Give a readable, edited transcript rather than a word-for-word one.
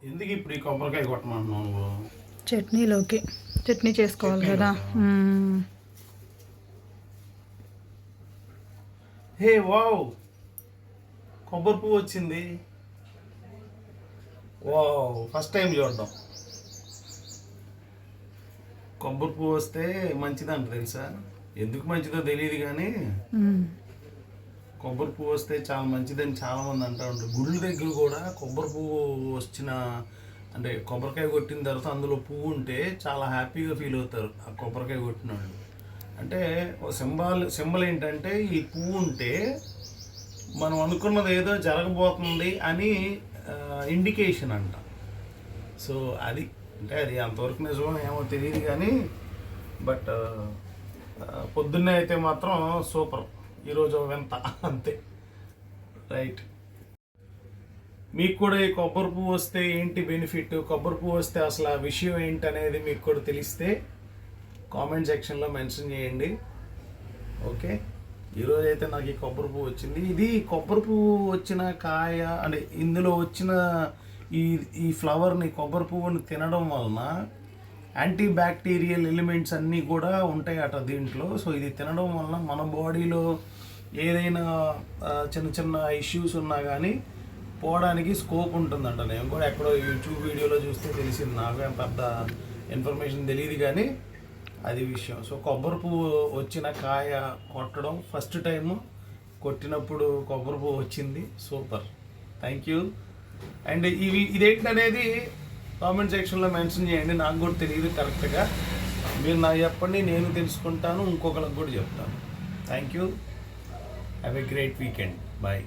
ఎందుకు ఇప్పుడు ఈ కొబ్బరికాయ కొట్టమంటున్నావు నువ్వు? చట్నీలోకి చట్నీ చేసుకోవాలి కదా. హే వావ్, కొబ్బరి పువ్వు వచ్చింది. వావ్, ఫస్ట్ టైం చూడడం. కొబ్బరి పువ్వు వస్తే మంచిదంట తెలుసా? ఎందుకు మంచిదో తెలియదు కానీ కొబ్బరి పువ్వు వస్తే చాలా మంచిదని చాలామంది అంటూ ఉంటారు. గుళ్ళ దగ్గర కూడా కొబ్బరి పువ్వు వచ్చిన అంటే కొబ్బరికాయ కొట్టిన తర్వాత అందులో పువ్వు ఉంటే చాలా హ్యాపీగా ఫీల్ అవుతారు ఆ కొబ్బరికాయ కొట్టిన వాళ్ళు. అంటే సింబల్ ఏంటంటే ఈ పువ్వు ఉంటే మనం అనుకున్నది ఏదో జరగబోతుంది అని ఇండికేషన్ అంట. సో అది అంటే అది అంతవరకు నిజమో ఏమో తెలియదు కానీ బట్ పొద్దున్నే అయితే మాత్రం సూపర్. ఈరోజు వింత అంతే. రైట్, మీకు కూడా ఈ కొబ్బరి పువ్వు వస్తే ఏంటి బెనిఫిట్, కొబ్బరి పువ్వు వస్తే అసలు ఆ విషయం ఏంటి అనేది మీకు కూడా తెలిస్తే కామెంట్ సెక్షన్లో మెన్షన్ చేయండి. ఓకే, ఈరోజు అయితే నాకు ఈ కొబ్బరి పువ్వు వచ్చింది. ఇది కొబ్బరి పువ్వు వచ్చిన కాయ అంటే ఇందులో వచ్చిన ఈ ఫ్లవర్ని కొబ్బరి పువ్వుని తినడం వలన యాంటీ బ్యాక్టీరియల్ ఎలిమెంట్స్ అన్నీ కూడా ఉంటాయి అట దీంట్లో. సో ఇది తినడం వలన మన బాడీలో ఏదైనా చిన్న చిన్న ఇష్యూస్ ఉన్నా కానీ పోవడానికి స్కోప్ ఉంటుందంట. నేను కూడా ఎక్కడో యూట్యూబ్ వీడియోలో చూస్తే తెలిసింది, నాకు ఏం పెద్ద ఇన్ఫర్మేషన్ తెలియదు కానీ అది విషయం. సో కొబ్బరి పువ్వు వచ్చిన కాయ కొట్టడం ఫస్ట్ టైము, కొట్టినప్పుడు కొబ్బరి పువ్వు వచ్చింది. Super, thank you. అండ్ ఇదేంటనేది కామెంట్ సెక్షన్లో మెన్షన్ చేయండి, నాకు కూడా తెలియదు కరెక్ట్గా. మీరు నాకు చెప్పండి, నేను తెలుసుకుంటాను, ఇంకొకరికి కూడా చెప్తాను. Thank you. Have a great weekend. Bye.